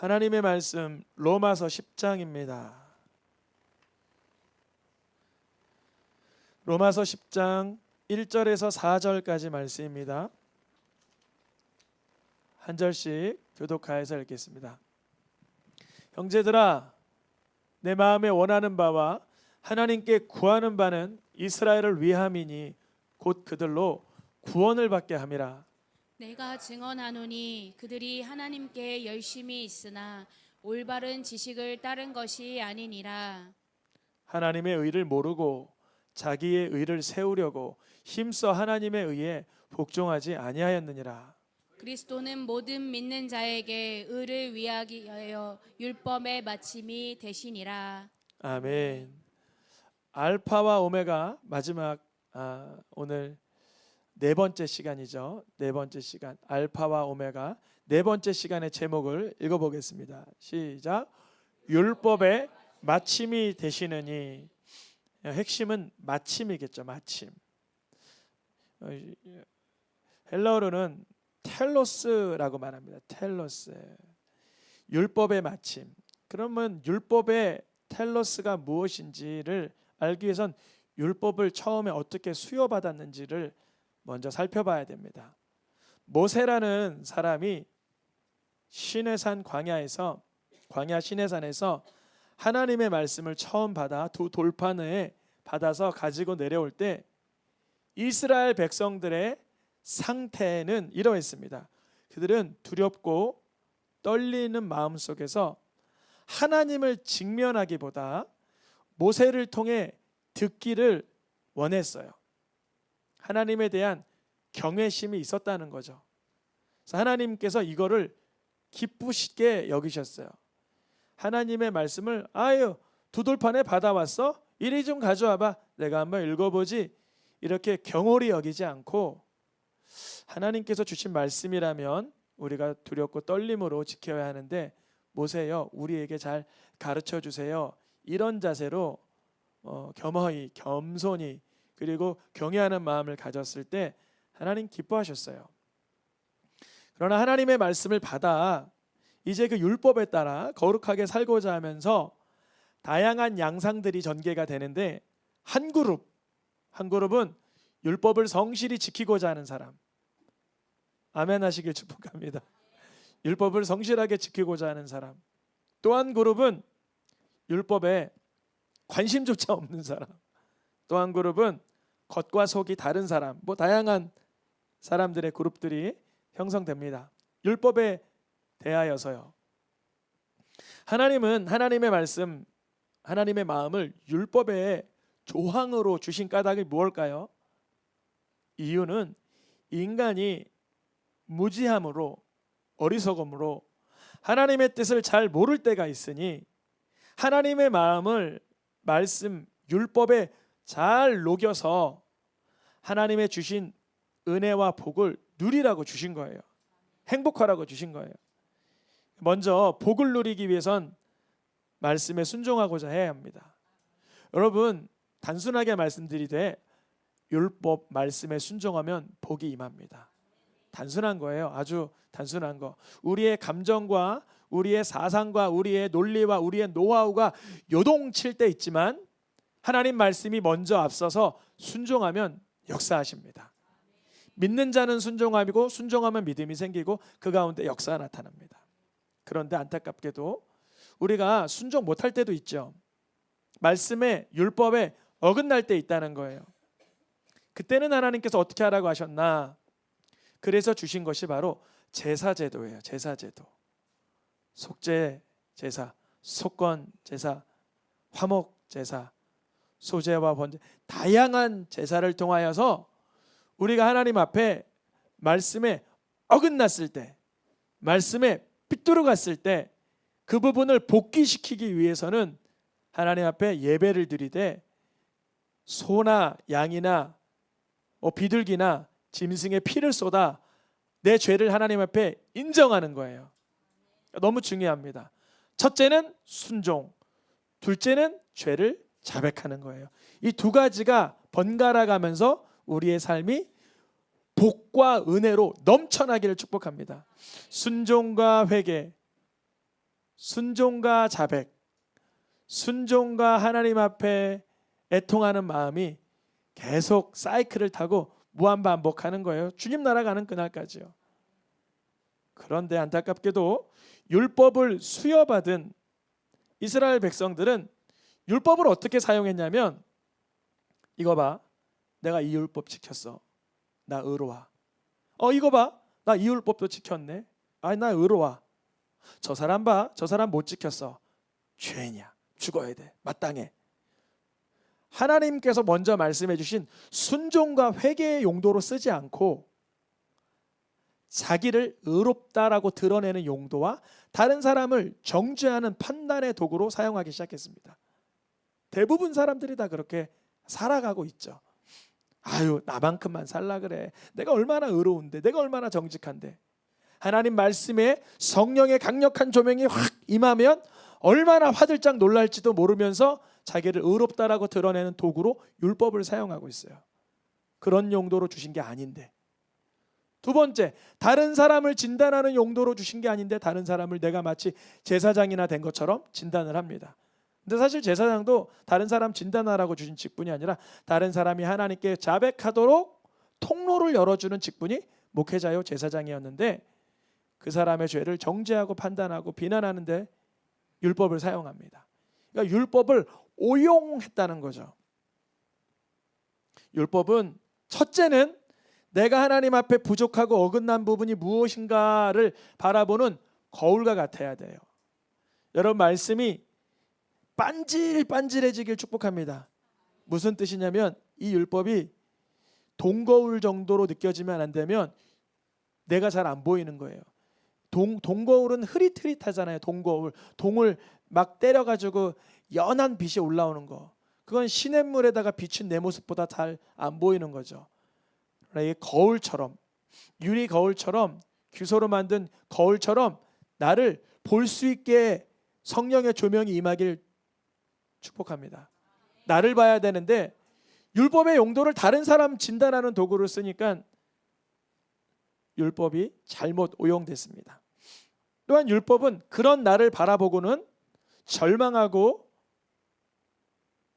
하나님의 말씀 로마서 10장입니다. 로마서 10장 1절에서 4절까지 말씀입니다. 한 절씩 교독하여서 읽겠습니다. 형제들아, 내 마음에 원하는 바와 하나님께 구하는 바는 이스라엘을 위함이니 곧 그들로 구원을 받게 함이라. 내가 증언하노니 그들이 하나님께 열심히 있으나 올바른 지식을 따른 것이 아니니라. 하나님의 의를 모르고 자기의 의를 세우려고 힘써 하나님의 의에 복종하지 아니하였느니라. 그리스도는 모든 믿는 자에게 의를 위하기 위하여 율법의 마침이 되시니라. 아멘. 알파와 오메가 마지막 오늘 네 번째 시간이죠. 네 번째 시간 알파와 오메가 네 번째 시간의 제목을 읽어보겠습니다. 시작. 율법의 마침이 되시느니. 핵심은 마침이겠죠. 마침. 헬라어로는 텔로스라고 말합니다. 텔로스. 율법의 마침. 그러면 율법의 텔로스가 무엇인지를 알기 위해선 율법을 처음에 어떻게 수여받았는지를 먼저 살펴봐야 됩니다. 모세라는 사람이 시내산 광야 시내산에서 하나님의 말씀을 처음 받아 두 돌판에 받아서 가지고 내려올 때 이스라엘 백성들의 상태는 이러했습니다. 그들은 두렵고 떨리는 마음 속에서 하나님을 직면하기보다 모세를 통해 듣기를 원했어요. 하나님에 대한 경외심이 있었다는 거죠. 그래서 하나님께서 이거를 기쁘시게 여기셨어요. 하나님의 말씀을 두 돌판에 받아왔어? 이리 좀 가져와봐. 내가 한번 읽어보지. 이렇게 경홀히 여기지 않고 하나님께서 주신 말씀이라면 우리가 두렵고 떨림으로 지켜야 하는데 모세여 우리에게 잘 가르쳐 주세요. 이런 자세로 겸허히 겸손히 그리고 경외하는 마음을 가졌을 때 하나님 기뻐하셨어요. 그러나 하나님의 말씀을 받아 이제 그 율법에 따라 거룩하게 살고자 하면서 다양한 양상들이 전개가 되는데 한 그룹은 율법을 성실히 지키고자 하는 사람. 아멘 하시길 축복합니다. 율법을 성실하게 지키고자 하는 사람. 또 한 그룹은 율법에 관심조차 없는 사람. 또 한 그룹은 겉과 속이 다른 사람. 다양한 사람들의 그룹들이 형성됩니다. 율법에 대하여서요. 하나님은 하나님의 말씀, 하나님의 마음을 율법의 조항으로 주신 까닭이 무엇일까요? 이유는 인간이 무지함으로 어리석음으로 하나님의 뜻을 잘 모를 때가 있으니 하나님의 마음을 말씀 율법에 잘 녹여서 하나님의 주신 은혜와 복을 누리라고 주신 거예요. 행복하라고 주신 거예요. 먼저 복을 누리기 위해선 말씀에 순종하고자 해야 합니다. 여러분 단순하게 말씀드리되 율법 말씀에 순종하면 복이 임합니다. 단순한 거예요. 아주 단순한 거. 우리의 감정과 우리의 사상과 우리의 논리와 우리의 노하우가 요동칠 때 있지만 하나님 말씀이 먼저 앞서서 순종하면 역사하십니다. 믿는 자는 순종하고 순종하면 믿음이 생기고 그 가운데 역사가 나타납니다. 그런데 안타깝게도 우리가 순종 못할 때도 있죠. 말씀에 율법에 어긋날 때 있다는 거예요. 그때는 하나님께서 어떻게 하라고 하셨나? 그래서 주신 것이 바로 제사제도예요. 제사제도. 속죄 제사, 속건 제사, 화목 제사, 소제와 번제, 다양한 제사를 통하여서 우리가 하나님 앞에 말씀에 어긋났을 때, 말씀에 삐뚤어갔을 때 그 부분을 복귀시키기 위해서는 하나님 앞에 예배를 드리되 소나 양이나 비둘기나 짐승의 피를 쏟아 내 죄를 하나님 앞에 인정하는 거예요. 너무 중요합니다. 첫째는 순종, 둘째는 죄를 자백하는 거예요. 이 두 가지가 번갈아 가면서 우리의 삶이 복과 은혜로 넘쳐나기를 축복합니다. 순종과 회개, 순종과 자백, 순종과 하나님 앞에 애통하는 마음이 계속 사이클을 타고 무한반복하는 거예요. 주님 나라 가는 그날까지요. 그런데 안타깝게도 율법을 수여받은 이스라엘 백성들은 율법을 어떻게 사용했냐면, 이거 봐, 내가 이 율법 지켰어, 나 의로워. 이거 봐, 나 이 율법도 지켰네, 나 의로워. 저 사람 봐, 저 사람 못 지켰어, 죄인이야, 죽어야 돼, 마땅해. 하나님께서 먼저 말씀해 주신 순종과 회개의 용도로 쓰지 않고 자기를 의롭다라고 드러내는 용도와 다른 사람을 정죄하는 판단의 도구로 사용하기 시작했습니다. 대부분 사람들이 다 그렇게 살아가고 있죠. 아유, 나만큼만 살라 그래, 내가 얼마나 의로운데, 내가 얼마나 정직한데. 하나님 말씀에 성령의 강력한 조명이 확 임하면 얼마나 화들짝 놀랄지도 모르면서 자기를 의롭다라고 드러내는 도구로 율법을 사용하고 있어요. 그런 용도로 주신 게 아닌데. 두 번째, 다른 사람을 진단하는 용도로 주신 게 아닌데 다른 사람을 내가 마치 제사장이나 된 것처럼 진단을 합니다. 근데 사실 제사장도 다른 사람 진단하라고 주신 직분이 아니라 다른 사람이 하나님께 자백하도록 통로를 열어주는 직분이 목회자요 제사장이었는데, 그 사람의 죄를 정죄하고 판단하고 비난하는데 율법을 사용합니다. 그러니까 율법을 오용했다는 거죠. 율법은 첫째는 내가 하나님 앞에 부족하고 어긋난 부분이 무엇인가를 바라보는 거울과 같아야 돼요. 여러분, 말씀이 반질반질해지길 축복합니다. 무슨 뜻이냐면, 이 율법이 동거울 정도로 느껴지면 안 되면 내가 잘 안 보이는 거예요. 동거울은 흐릿흐릿하잖아요. 동거울, 동을 막 때려가지고 연한 빛이 올라오는 거, 그건 시냇물에다가 비춘 내 모습보다 잘 안 보이는 거죠. 이 거울처럼, 유리 거울처럼, 규소로 만든 거울처럼 나를 볼 수 있게 성령의 조명이 임하길 축복합니다. 나를 봐야 되는데 율법의 용도를 다른 사람 진단하는 도구로 쓰니까 율법이 잘못 오용됐습니다. 또한 율법은 그런 나를 바라보고는 절망하고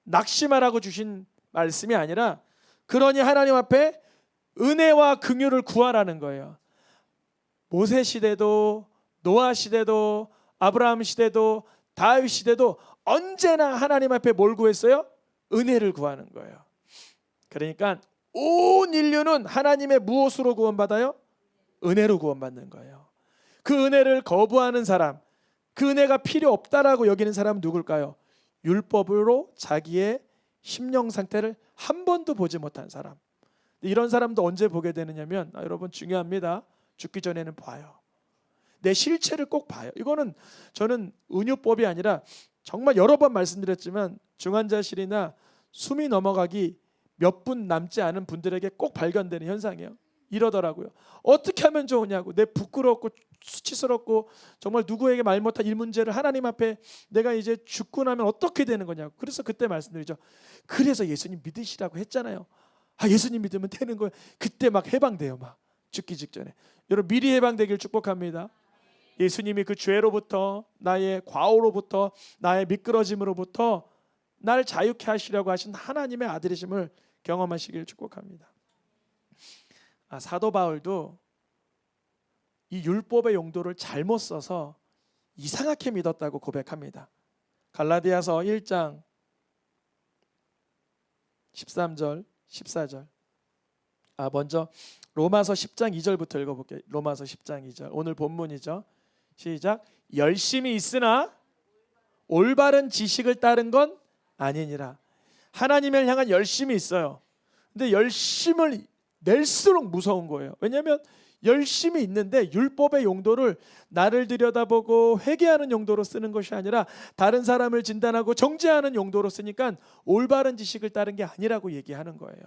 낙심하라고 주신 말씀이 아니라, 그러니 하나님 앞에 은혜와 긍휼을 구하라는 거예요. 모세 시대도 노아 시대도 아브라함 시대도 다윗 시대도 언제나 하나님 앞에 뭘 구했어요? 은혜를 구하는 거예요. 그러니까 온 인류는 하나님의 무엇으로 구원받아요? 은혜로 구원받는 거예요. 그 은혜를 거부하는 사람, 그 은혜가 필요 없다라고 여기는 사람은 누굴까요? 율법으로 자기의 심령 상태를 한 번도 보지 못한 사람. 이런 사람도 언제 보게 되느냐면, 여러분 중요합니다. 죽기 전에는 봐요. 내 실체를 꼭 봐요. 이거는 저는 은유법이 아니라 정말 여러 번 말씀드렸지만 중환자실이나 숨이 넘어가기 몇 분 남지 않은 분들에게 꼭 발견되는 현상이에요. 이러더라고요. 어떻게 하면 좋으냐고. 내 부끄럽고 수치스럽고 정말 누구에게 말 못한 이 문제를 하나님 앞에 내가 이제 죽고 나면 어떻게 되는 거냐고. 그래서 그때 말씀드리죠. 그래서 예수님 믿으시라고 했잖아요. 예수님 믿으면 되는 거예요. 그때 막 해방돼요. 막 죽기 직전에. 여러분, 미리 해방되길 축복합니다. 예수님이 그 죄로부터, 나의 과오로부터, 나의 미끄러짐으로부터 날 자유케 하시려고 하신 하나님의 아들이심을 경험하시길 축복합니다. 사도 바울도 이 율법의 용도를 잘못 써서 이상하게 믿었다고 고백합니다. 갈라디아서 1장 13절 14절. 먼저 로마서 10장 2절부터 읽어볼게요. 로마서 10장 2절, 오늘 본문이죠. 시작. 열심히 있으나 올바른 지식을 따른 건 아니니라. 하나님을 향한 열심이 있어요. 근데 열심을 낼수록 무서운 거예요. 왜냐하면 열심히 있는데 율법의 용도를 나를 들여다보고 회개하는 용도로 쓰는 것이 아니라 다른 사람을 진단하고 정죄하는 용도로 쓰니까 올바른 지식을 따른 게 아니라고 얘기하는 거예요.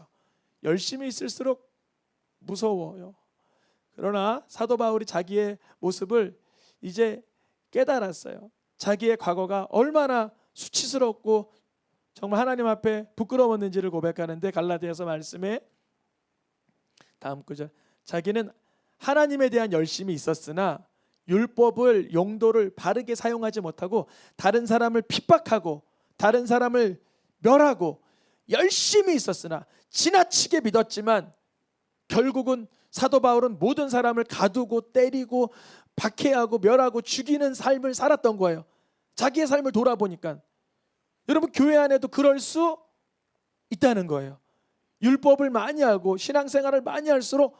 열심히 있을수록 무서워요. 그러나 사도 바울이 자기의 모습을 이제 깨달았어요. 자기의 과거가 얼마나 수치스럽고 정말 하나님 앞에 부끄러웠는지를 고백하는데, 갈라디아서 말씀에 다음 구절, 자기는 하나님에 대한 열심이 있었으나 율법을 용도를 바르게 사용하지 못하고 다른 사람을 핍박하고 다른 사람을 멸하고 열심히 있었으나 지나치게 믿었지만 결국은 사도 바울은 모든 사람을 가두고 때리고 박해하고 멸하고 죽이는 삶을 살았던 거예요. 자기의 삶을 돌아보니까. 여러분, 교회 안에도 그럴 수 있다는 거예요. 율법을 많이 알고 신앙생활을 많이 할수록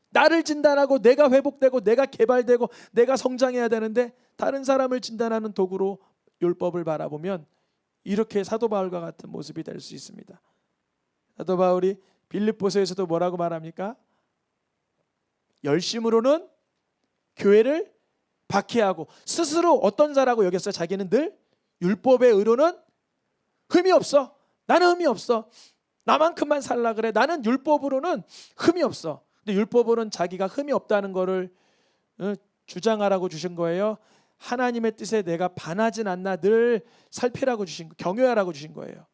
나를 진단하고 내가 회복되고 내가 개발되고 내가 성장해야 되는데 다른 사람을 진단하는 도구로 율법을 바라보면 이렇게 사도 바울과 같은 모습이 될 수 있습니다. 사도 바울이 빌립보서에서도 뭐라고 말합니까? 열심으로는 교회를 박해하고 스스로 어떤 자라고 여겼어요? 자기는 늘 율법의 의로는 흠이 없어. 나는 흠이 없어. 나만큼만 살라 그래. 나는 율법으로는 흠이 없어. 근데 율법으로는 자기가 흠이 없다는 거를 주장하라고 주신 거예요. 하나님의 뜻에 내가 반하진 않나 늘 살피라고 주신 거, 경외하라고 주신 거예요.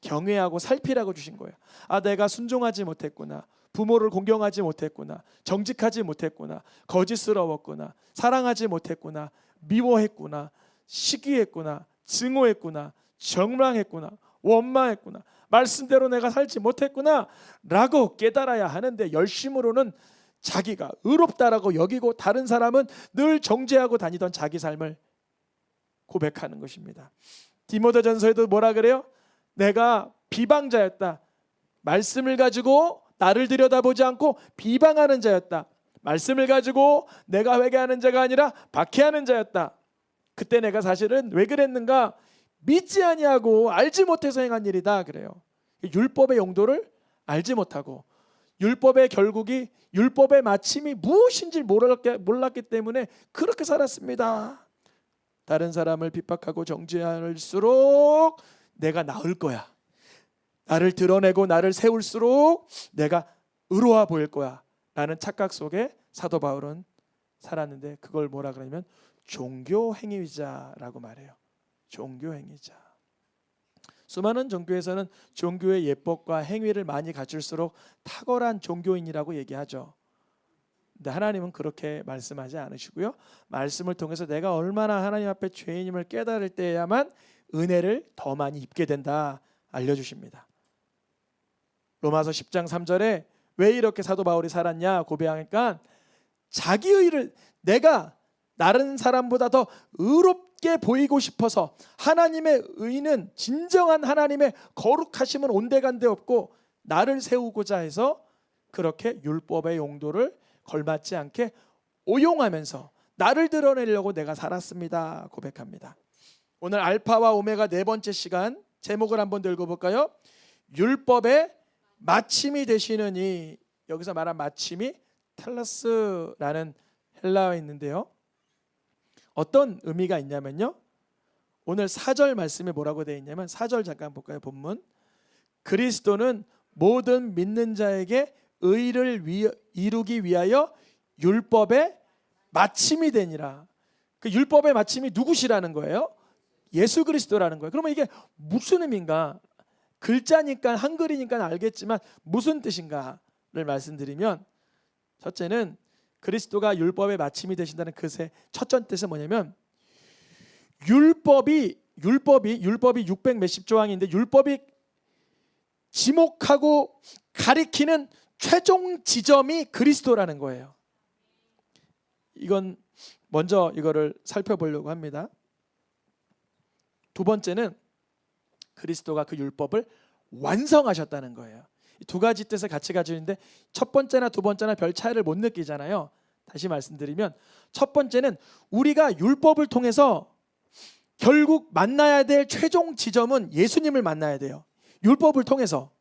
경외하고 살피라고 주신 거예요. 아, 내가 순종하지 못했구나. 부모를 공경하지 못했구나. 정직하지 못했구나. 거짓스러웠구나. 사랑하지 못했구나. 미워했구나. 시기했구나. 증오했구나. 정망했구나. 원망했구나. 말씀대로 내가 살지 못했구나 라고 깨달아야 하는데 열심으로는 자기가 의롭다라고 여기고 다른 사람은 늘 정죄하고 다니던 자기 삶을 고백하는 것입니다. 디모데전서에도 뭐라 그래요? 내가 비방자였다. 말씀을 가지고 나를 들여다보지 않고 비방하는 자였다. 말씀을 가지고 내가 회개하는 자가 아니라 박해하는 자였다. 그때 내가 사실은 왜 그랬는가? 믿지 아니하고 알지 못해서 행한 일이다 그래요. 율법의 용도를 알지 못하고 율법의 결국이 율법의 마침이 무엇인지 몰랐기 때문에 그렇게 살았습니다. 다른 사람을 핍박하고 정죄할수록 내가 나을 거야. 나를 드러내고 나를 세울수록 내가 의로워 보일 거야 라는 착각 속에 사도 바울은 살았는데 그걸 뭐라 그러냐면 종교 행위자라고 말해요. 종교 행위자. 수많은 종교에서는 종교의 예법과 행위를 많이 갖출수록 탁월한 종교인이라고 얘기하죠. 근데 하나님은 그렇게 말씀하지 않으시고요. 말씀을 통해서 내가 얼마나 하나님 앞에 죄인임을 깨달을 때야만 은혜를 더 많이 입게 된다 알려주십니다. 로마서 10장 3절에 왜 이렇게 사도 바울이 살았냐 고백하니까 자기 의를 내가 다른 사람보다 더 의롭게 보이고 싶어서 하나님의 의는 진정한 하나님의 거룩하심은 온데간데 없고 나를 세우고자 해서 그렇게 율법의 용도를 걸맞지 않게 오용하면서 나를 드러내려고 내가 살았습니다 고백합니다. 오늘 알파와 오메가 네 번째 시간 제목을 한번 들고 볼까요? 율법의 마침이 되시는 이, 여기서 말한 마침이 텔러스라는 헬라어에 있는데요. 어떤 의미가 있냐면요. 오늘 4절 말씀에 뭐라고 되어 있냐면 4절 잠깐 볼까요? 본문. 그리스도는 모든 믿는 자에게 의를 이루기 위하여 율법의 마침이 되니라. 그 율법의 마침이 누구시라는 거예요? 예수 그리스도라는 거예요. 그러면 이게 무슨 의미인가? 글자니까 한글이니까 알겠지만 무슨 뜻인가를 말씀드리면 첫째는 그리스도가 율법의 마침이 되신다는 그것의 첫째 뜻은 뭐냐면 율법이 600 몇십 조항인데 율법이 지목하고 가리키는 최종 지점이 그리스도라는 거예요. 이건 먼저 이거를 살펴보려고 합니다. 두 번째는 그리스도가 그 율법을 완성하셨다는 거예요. 두 가지 뜻을 같이 가지고 있는데 첫 번째나 두 번째나 별 차이를 못 느끼잖아요. 다시 말씀드리면 첫 번째는 우리가 율법을 통해서 결국 만나야 될 최종 지점은 예수님을 만나야 돼요. 율법을 통해서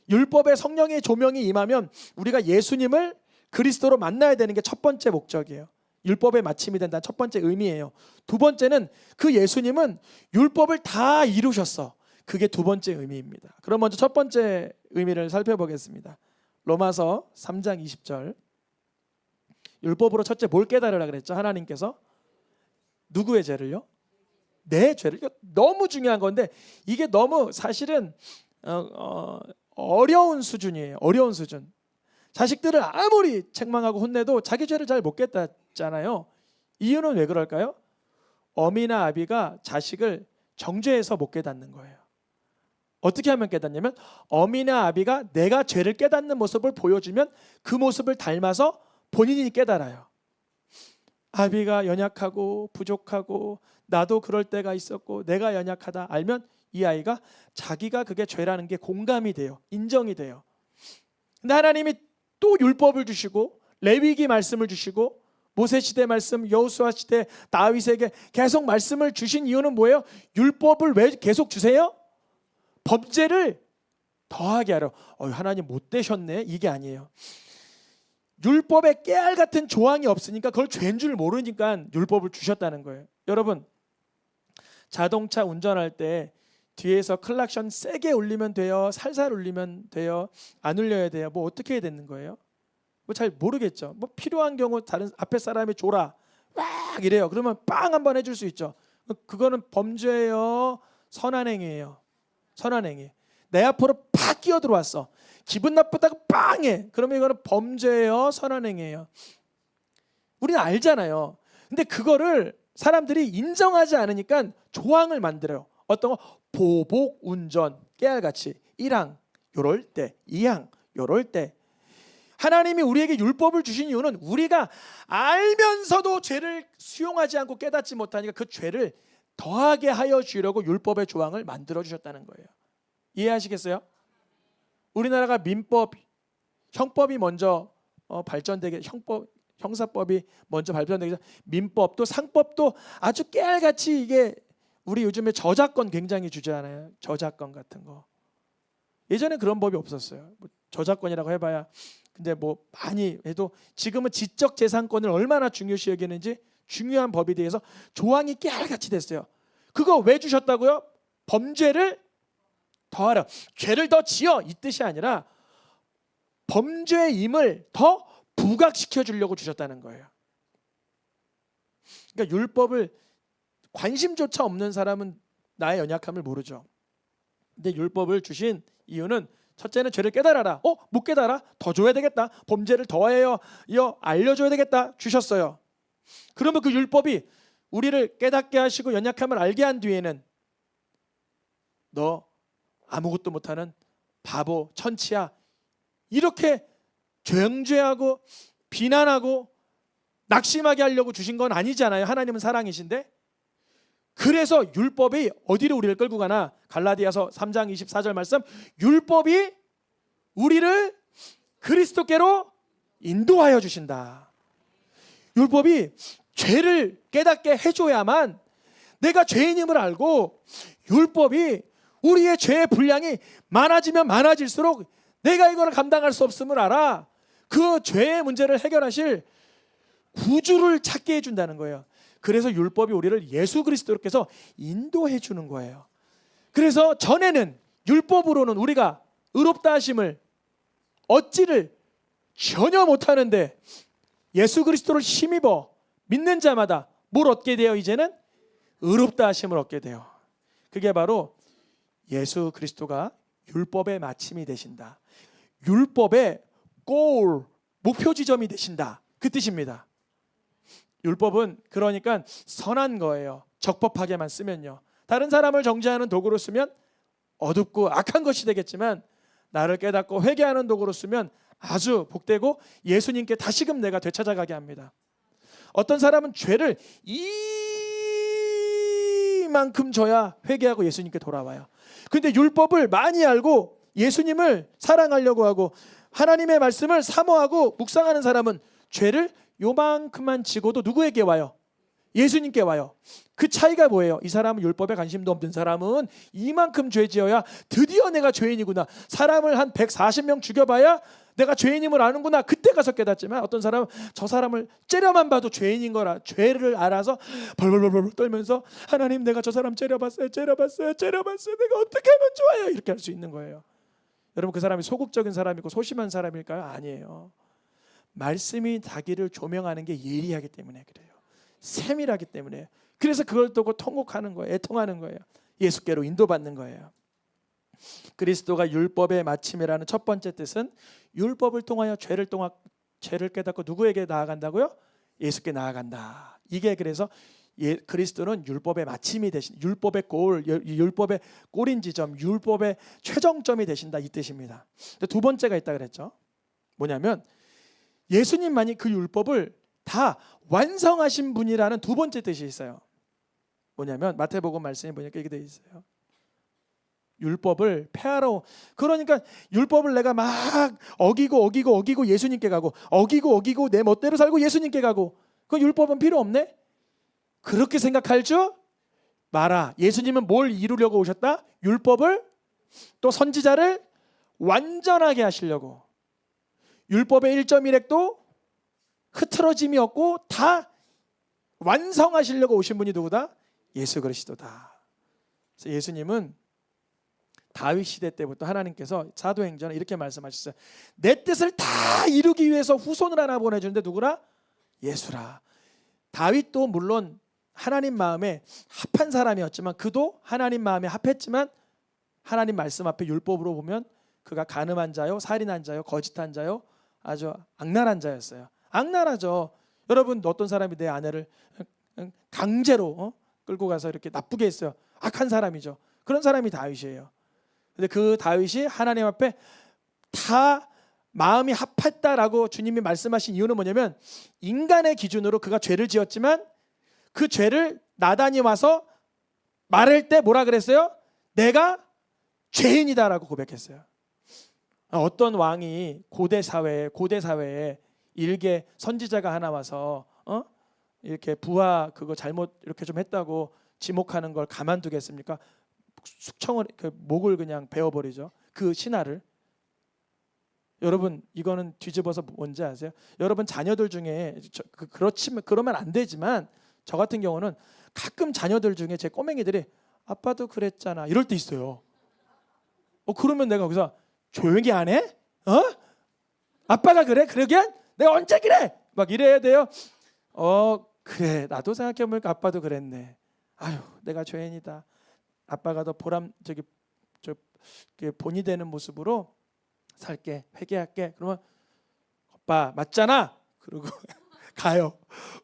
율법의 성령의 조명이 임하면 우리가 예수님을 그리스도로 만나야 되는 게 첫 번째 목적이에요. 율법의 마침이 된다는 첫 번째 의미예요. 두 번째는 그 예수님은 율법을 다 이루셨어. 그게 두 번째 의미입니다. 그럼 먼저 첫 번째 의미를 살펴보겠습니다. 로마서 3장 20절. 율법으로 첫째 뭘 깨달으라 그랬죠? 하나님께서 누구의 죄를요? 내 죄를. 이거 너무 중요한 건데 이게 너무 사실은 어려운 수준이에요. 어려운 수준. 자식들을 아무리 책망하고 혼내도 자기 죄를 잘 못 깨닫잖아요. 이유는 왜 그럴까요? 어미나 아비가 자식을 정죄해서 못 깨닫는 거예요. 어떻게 하면 깨닫냐면 어미나 아비가 내가 죄를 깨닫는 모습을 보여주면 그 모습을 닮아서 본인이 깨달아요. 아비가 연약하고 부족하고 나도 그럴 때가 있었고 내가 연약하다 알면 이 아이가 자기가 그게 죄라는 게 공감이 돼요. 인정이 돼요. 근데 하나님이 또 율법을 주시고 레위기 말씀을 주시고 모세 시대 말씀, 여호수아 시대 다윗에게 계속 말씀을 주신 이유는 뭐예요? 율법을 왜 계속 주세요? 범죄를 더하게 하려. 하나님 못되셨네, 이게 아니에요. 율법에 깨알 같은 조항이 없으니까 그걸 죄인 줄 모르니까 율법을 주셨다는 거예요. 여러분, 자동차 운전할 때 뒤에서 클락션 세게 울리면 돼요? 살살 울리면 돼요? 안 울려야 돼요? 뭐 어떻게 해야 되는 거예요? 뭐 잘 모르겠죠. 뭐 필요한 경우 다른 앞에 사람이 줘라 막 이래요. 그러면 빵 한번 해줄 수 있죠. 그거는 범죄예요, 선한 행위예요? 선한 행위. 내 앞으로 팍 끼어 들어왔어. 기분 나쁘다고 빵해. 그러면 이거는 범죄예요, 선한 행위예요? 우리는 알잖아요. 근데 그거를 사람들이 인정하지 않으니까 조항을 만들어요. 어떤 거? 보복 운전 깨알같이 1항 요럴 때, 2항 요럴 때. 하나님이 우리에게 율법을 주신 이유는 우리가 알면서도 죄를 수용하지 않고 깨닫지 못하니까 그 죄를 더하게 하여 주려고 율법의 조항을 만들어 주셨다는 거예요. 이해하시겠어요? 우리나라가 민법, 형법이 먼저 발전되게, 형사법이 먼저 발전되기 전 민법도 상법도 아주 깨알같이 이게 우리 요즘에 저작권 굉장히 주잖아요. 저작권 같은 거. 예전에 그런 법이 없었어요. 뭐 저작권이라고 해봐야 근데 뭐 많이 해도 지금은 지적재산권을 얼마나 중요시 여기는지 중요한 법에 대해서 조항이 깨알같이 됐어요. 그거 왜 주셨다고요? 범죄를 더하라. 죄를 더 지어 이 뜻이 아니라 범죄임을 더 부각시켜 주려고 주셨다는 거예요. 그러니까 율법을 관심조차 없는 사람은 나의 연약함을 모르죠. 근데 율법을 주신 이유는 첫째는 죄를 깨달아라. 못 깨달아? 더 줘야 되겠다. 범죄를 더해요. 알려줘야 되겠다. 주셨어요. 그러면 그 율법이 우리를 깨닫게 하시고 연약함을 알게 한 뒤에는 너 아무것도 못하는 바보, 천치야. 이렇게 정죄하고 비난하고 낙심하게 하려고 주신 건 아니잖아요. 하나님은 사랑이신데. 그래서 율법이 어디로 우리를 끌고 가나? 갈라디아서 3장 24절 말씀. 율법이 우리를 그리스도께로 인도하여 주신다. 율법이 죄를 깨닫게 해줘야만 내가 죄인임을 알고 율법이 우리의 죄의 분량이 많아지면 많아질수록 내가 이거를 감당할 수 없음을 알아. 그 죄의 문제를 해결하실 구주를 찾게 해준다는 거예요. 그래서 율법이 우리를 예수 그리스도께서 인도해 주는 거예요. 그래서 전에는 율법으로는 우리가 의롭다 하심을 얻지를 전혀 못하는데 예수 그리스도를 힘입어 믿는 자마다 뭘 얻게 돼요? 이제는 의롭다 하심을 얻게 돼요. 그게 바로 예수 그리스도가 율법의 마침이 되신다. 율법의 골, 목표 지점이 되신다. 그 뜻입니다. 율법은 그러니까 선한 거예요. 적법하게만 쓰면요. 다른 사람을 정죄하는 도구로 쓰면 어둡고 악한 것이 되겠지만 나를 깨닫고 회개하는 도구로 쓰면 아주 복되고 예수님께 다시금 내가 되찾아가게 합니다. 어떤 사람은 죄를 이만큼 져야 회개하고 예수님께 돌아와요. 근데 율법을 많이 알고 예수님을 사랑하려고 하고 하나님의 말씀을 사모하고 묵상하는 사람은 죄를 요만큼만 지고도 누구에게 와요? 예수님께 와요. 그 차이가 뭐예요? 이 사람은 율법에 관심도 없는 사람은 이만큼 죄 지어야 드디어 내가 죄인이구나. 사람을 한 140명 죽여봐야 내가 죄인임을 아는구나. 그때 가서 깨닫지만 어떤 사람은 저 사람을 째려만 봐도 죄인인 거라 죄를 알아서 벌벌벌 떨면서 하나님 내가 저 사람 째려봤어요. 내가 어떻게 하면 좋아요? 이렇게 할 수 있는 거예요. 여러분 그 사람이 소극적인 사람이고 소심한 사람일까요? 아니에요. 말씀이 자기를 조명하는 게 예리하기 때문에 그래요. 세밀하기 때문에. 그래서 그걸 두고 통곡하는 거예요. 애통하는 거예요. 예수께로 인도받는 거예요. 그리스도가 율법의 마침이라는 첫 번째 뜻은 율법을 통하여 죄를 깨닫고 누구에게 나아간다고요? 예수께 나아간다. 이게 그래서 그리스도는 율법의 마침이 되신, 율법의 골, 율법의 꼬린 지점, 율법의 최정점이 되신다, 이 뜻입니다. 근데 두 번째가 있다 그랬죠. 뭐냐면 예수님만이 그 율법을 다 완성하신 분이라는 두 번째 뜻이 있어요. 뭐냐면 마태복음 말씀에 보니까 이렇게 되어 있어요. 율법을 폐하러, 그러니까 율법을 내가 막 어기고 예수님께 가고, 어기고 내 멋대로 살고 예수님께 가고, 그 율법은 필요 없네? 그렇게 생각할 줄 마라. 예수님은 뭘 이루려고 오셨다? 율법을, 또 선지자를 완전하게 하시려고. 율법의 1.1획도 흐트러짐이 없고 다 완성하시려고 오신 분이 누구다? 예수 그리스도다. 그래서 예수님은 다윗 시대 때부터 하나님께서 사도행전에 이렇게 말씀하셨어요. 내 뜻을 다 이루기 위해서 후손을 하나 보내주는데 누구라? 예수라. 다윗도 물론 하나님 마음에 합한 사람이었지만, 그도 하나님 마음에 합했지만 하나님 말씀 앞에 율법으로 보면 그가 간음한 자요, 살인한 자요, 거짓한 자요, 아주 악랄한 자였어요. 악랄하죠. 여러분, 어떤 사람이 내 아내를 강제로 끌고 가서 이렇게 나쁘게 했어요. 악한 사람이죠. 그런 사람이 다윗이에요. 근데 그 다윗이 하나님 앞에 다 마음이 합했다라고 주님이 말씀하신 이유는 뭐냐면, 인간의 기준으로 그가 죄를 지었지만 그 죄를 나단이 와서 말할 때 뭐라 그랬어요? 내가 죄인이다라고 고백했어요. 어떤 왕이 고대 사회에 일개 선지자가 하나 와서 이렇게 부하 그거 잘못 이렇게 좀 했다고 지목하는 걸 가만두겠습니까? 숙청을, 그 목을 그냥 베어버리죠. 그 신하를. 여러분, 이거는 뒤집어서 뭔지 아세요? 여러분 자녀들 중에 그렇지만, 그러면 안 되지만, 저 같은 경우는 가끔 자녀들 중에 제 꼬맹이들이 아빠도 그랬잖아 이럴 때 있어요. 그러면 내가 거기서 조용히 안 해? 아빠가 그래? 그러기엔 내가 언제 그래? 막 이래야 돼요. 그래, 나도 생각해보니까 아빠도 그랬네. 아유, 내가 죄인이다. 아빠가 더 본이 되는 모습으로 살게, 회개할게. 그러면 오빠 맞잖아. 그러고 가요.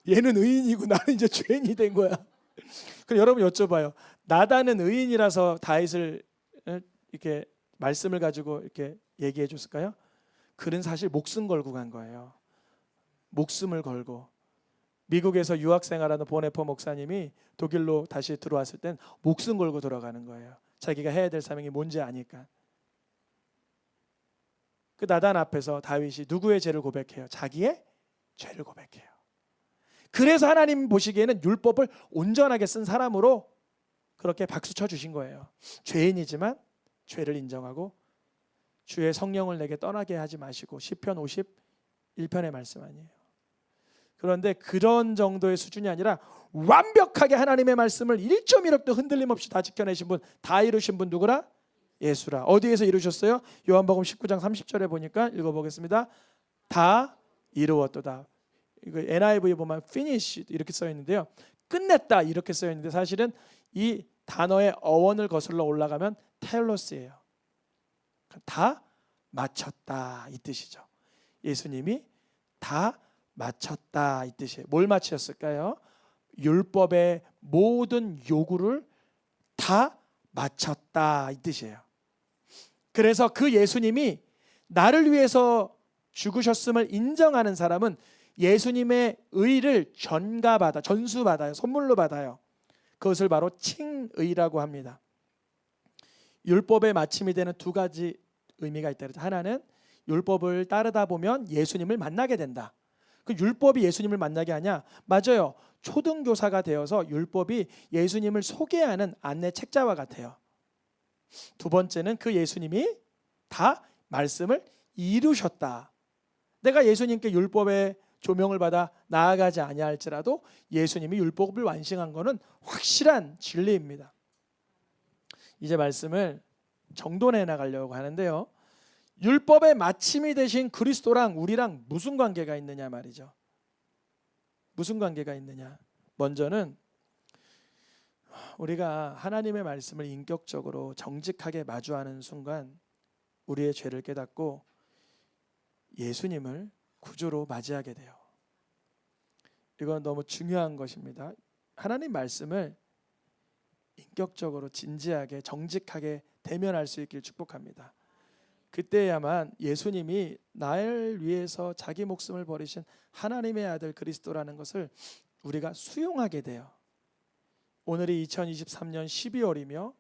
얘는 의인이고 나는 이제 죄인이 된 거야. 그럼 여러분 여쭤봐요. 나단은 의인이라서 다윗을 이렇게 말씀을 가지고 이렇게 얘기해 줬을까요? 그는 사실 목숨 걸고 간 거예요. 목숨을 걸고. 미국에서 유학 생활하는 보네퍼 목사님이 독일로 다시 들어왔을 땐 목숨 걸고 돌아가는 거예요. 자기가 해야 될 사명이 뭔지 아니까. 그 나단 앞에서 다윗이 누구의 죄를 고백해요? 자기의 죄를 고백해요. 그래서 하나님 보시기에는 율법을 온전하게 쓴 사람으로 그렇게 박수 쳐주신 거예요. 죄인이지만 죄를 인정하고 주의 성령을 내게 떠나게 하지 마시고, 시편 51편의 말씀 아니에요. 그런데 그런 정도의 수준이 아니라 완벽하게 하나님의 말씀을 1.1억도 흔들림 없이 다 지켜내신 분, 다 이루신 분 누구라? 예수라. 어디에서 이루셨어요? 요한복음 19장 30절에 보니까 읽어보겠습니다. 다 이루었도다. 이거 NIV에 보면 finish 이렇게 써 있는데요. 끝냈다 이렇게 써 있는데, 사실은 이 단어의 어원을 거슬러 올라가면 텔로스예요. 다 마쳤다 이 뜻이죠. 예수님이 다 마쳤다 이 뜻이에요. 뭘 마쳤을까요? 율법의 모든 요구를 다 마쳤다 이 뜻이에요. 그래서 그 예수님이 나를 위해서 죽으셨음을 인정하는 사람은 예수님의 의를 전수받아요. 선물로 받아요. 그것을 바로 칭의라고 합니다. 율법의 마침이 되는 두 가지 의미가 있다. 하나는 율법을 따르다 보면 예수님을 만나게 된다. 그 율법이 예수님을 만나게 하냐? 맞아요. 초등교사가 되어서 율법이 예수님을 소개하는 안내 책자와 같아요. 두 번째는 그 예수님이 다 말씀을 이루셨다. 내가 예수님께 율법의 조명을 받아 나아가지 아니할지라도 예수님이 율법을 완성한 것은 확실한 진리입니다. 이제 말씀을 정돈해 나가려고 하는데요. 율법의 마침이 되신 그리스도랑 우리랑 무슨 관계가 있느냐 말이죠. 무슨 관계가 있느냐. 먼저는 우리가 하나님의 말씀을 인격적으로 정직하게 마주하는 순간 우리의 죄를 깨닫고 예수님을 구주로 맞이하게 돼요. 이건 너무 중요한 것입니다. 하나님 말씀을 인격적으로 진지하게 정직하게 대면할 수 있길 축복합니다. 그때야만 예수님이 나를 위해서 자기 목숨을 버리신 하나님의 아들 그리스도라는 것을 우리가 수용하게 돼요. 오늘이 2023년 12월이며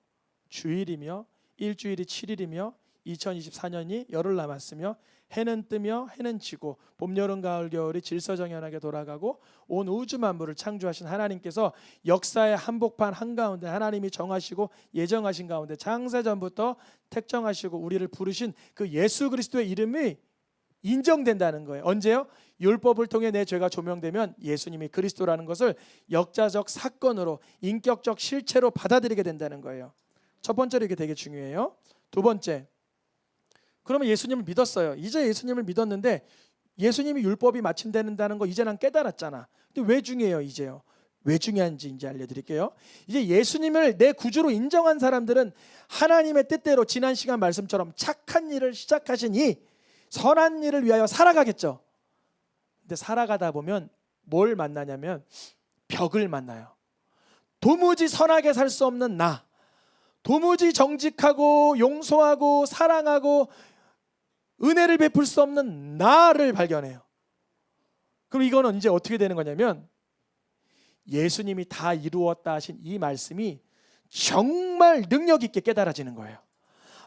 주일이며 일주일이 7일이며 2024년이 열흘 남았으며 해는 뜨며 해는 지고 봄, 여름, 가을, 겨울이 질서정연하게 돌아가고 온 우주 만물을 창조하신 하나님께서 역사의 한복판 한가운데 하나님이 정하시고 예정하신 가운데 창세전부터 택정하시고 우리를 부르신 그 예수 그리스도의 이름이 인정된다는 거예요. 언제요? 율법을 통해 내 죄가 조명되면 예수님이 그리스도라는 것을 역사적 사건으로 인격적 실체로 받아들이게 된다는 거예요. 첫 번째로 이게 되게 중요해요. 두 번째, 그러면 예수님을 믿었어요. 이제 예수님을 믿었는데 예수님이 율법이 마침된다는 거 이제 난 깨달았잖아. 근데 왜 중요해요? 이제요. 왜 중요한지 이제 알려드릴게요. 이제 예수님을 내 구주로 인정한 사람들은 하나님의 뜻대로 지난 시간 말씀처럼 착한 일을 시작하시니 선한 일을 위하여 살아가겠죠. 근데 살아가다 보면 뭘 만나냐면 벽을 만나요. 도무지 선하게 살 수 없는 나, 도무지 정직하고 용서하고 사랑하고 은혜를 베풀 수 없는 나를 발견해요. 그럼 이거는 이제 어떻게 되는 거냐면 예수님이 다 이루었다 하신 이 말씀이 정말 능력 있게 깨달아지는 거예요.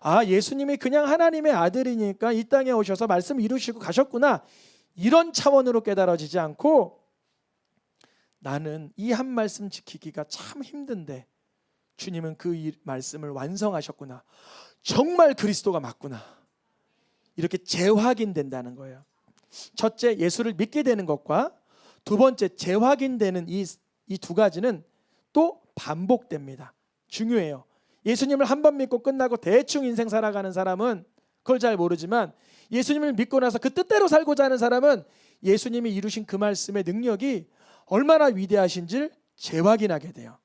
아, 예수님이 그냥 하나님의 아들이니까 이 땅에 오셔서 말씀 이루시고 가셨구나, 이런 차원으로 깨달아지지 않고 나는 이 한 말씀 지키기가 참 힘든데 주님은 그 말씀을 완성하셨구나, 정말 그리스도가 맞구나, 이렇게 재확인된다는 거예요. 첫째, 예수를 믿게 되는 것과 두 번째, 재확인되는 이 두 가지는 또 반복됩니다. 중요해요. 예수님을 한 번 믿고 끝나고 대충 인생 살아가는 사람은 그걸 잘 모르지만 예수님을 믿고 나서 그 뜻대로 살고자 하는 사람은 예수님이 이루신 그 말씀의 능력이 얼마나 위대하신지를 재확인하게 돼요.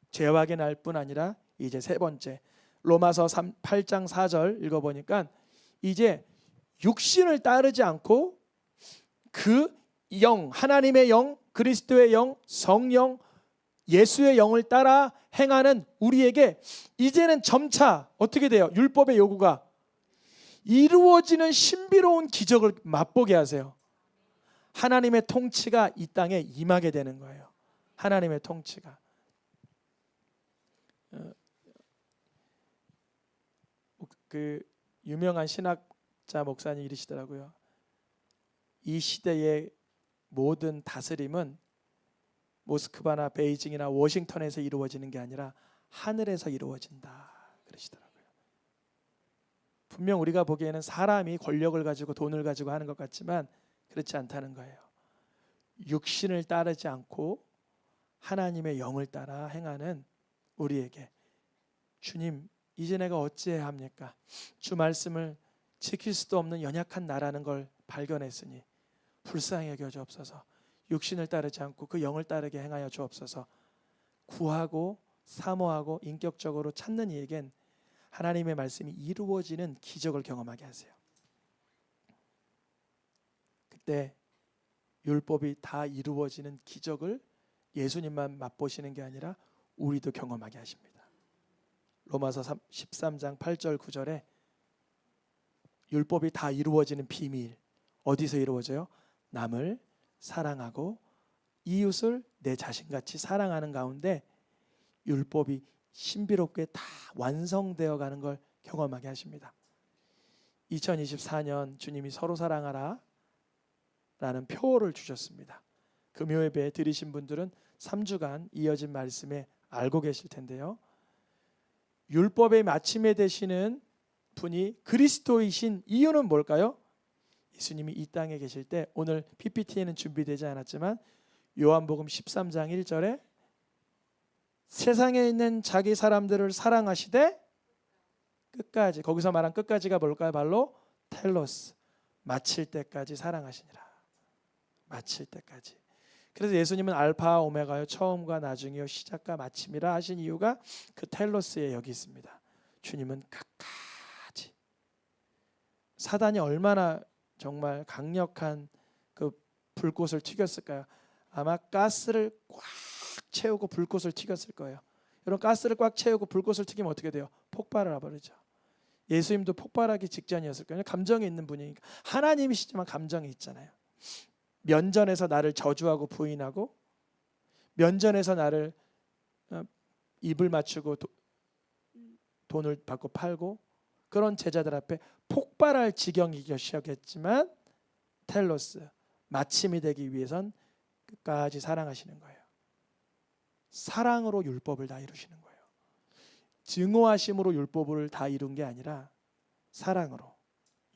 재확인할 뿐 아니라 이제 세 번째, 로마서 8장 4절 읽어보니까 이제 육신을 따르지 않고 그 영, 하나님의 영, 그리스도의 영, 성령, 예수의 영을 따라 행하는 우리에게 이제는 점차 어떻게 돼요? 율법의 요구가 이루어지는 신비로운 기적을 맛보게 하세요. 하나님의 통치가 이 땅에 임하게 되는 거예요. 하나님의 통치가. 그 유명한 신학자 목사님 이르시더라고요. 이 시대의 모든 다스림은 모스크바나 베이징이나 워싱턴에서 이루어지는 게 아니라 하늘에서 이루어진다 그러시더라고요. 분명 우리가 보기에는 사람이 권력을 가지고 돈을 가지고 하는 것 같지만 그렇지 않다는 거예요. 육신을 따르지 않고 하나님의 영을 따라 행하는 우리에게 주님, 이제 내가 어찌해야 합니까? 주 말씀을 지킬 수도 없는 연약한 나라는 걸 발견했으니 불쌍히 여겨 주옵소서. 육신을 따르지 않고 그 영을 따르게 행하여 주옵소서. 구하고 사모하고 인격적으로 찾는 이에겐 하나님의 말씀이 이루어지는 기적을 경험하게 하세요. 그때 율법이 다 이루어지는 기적을 예수님만 맛보시는 게 아니라 우리도 경험하게 하십니다. 로마서 13장 8절 9절에 율법이 다 이루어지는 비밀, 어디서 이루어져요? 남을 사랑하고 이웃을 내 자신같이 사랑하는 가운데 율법이 신비롭게 다 완성되어 가는 걸 경험하게 하십니다. 2024년 주님이 서로 사랑하라 라는 표어를 주셨습니다. 금요예배 들으신 분들은 3주간 이어진 말씀에 알고 계실 텐데요. 율법의 마침에 되시는 분이 그리스도이신 이유는 뭘까요? 예수님이 이 땅에 계실 때, 오늘 PPT에는 준비되지 않았지만 요한복음 13장 1절에 세상에 있는 자기 사람들을 사랑하시되 끝까지, 거기서 말한 끝까지가 뭘까요? 바로 텔로스, 마칠 때까지 사랑하시니라. 마칠 때까지. 그래서 예수님은 알파 오메가요, 처음과 나중이요, 시작과 마침이라 하신 이유가 그 텔로스에 여기 있습니다. 주님은 끝까지. 사단이 얼마나 정말 강력한 그 불꽃을 튀겼을까요? 아마 가스를 꽉 채우고 불꽃을 튀겼을 거예요. 여러분, 가스를 꽉 채우고 불꽃을 튀기면 어떻게 돼요? 폭발을 해버리죠. 예수님도 폭발하기 직전이었을 거예요. 감정이 있는 분이니까. 하나님이시지만 감정이 있잖아요. 면전에서 나를 저주하고 부인하고, 면전에서 나를 입을 맞추고 돈을 받고 팔고, 그런 제자들 앞에 폭발할 지경이셨겠지만 텔로스, 마침이 되기 위해선 끝까지 사랑하시는 거예요. 사랑으로 율법을 다 이루시는 거예요. 증오하심으로 율법을 다 이룬 게 아니라 사랑으로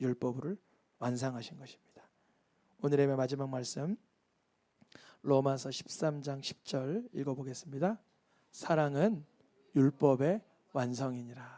율법을 완성하신 것입니다. 오늘의 마지막 말씀, 로마서 13장 10절 읽어보겠습니다. 사랑은 율법의 완성이니라.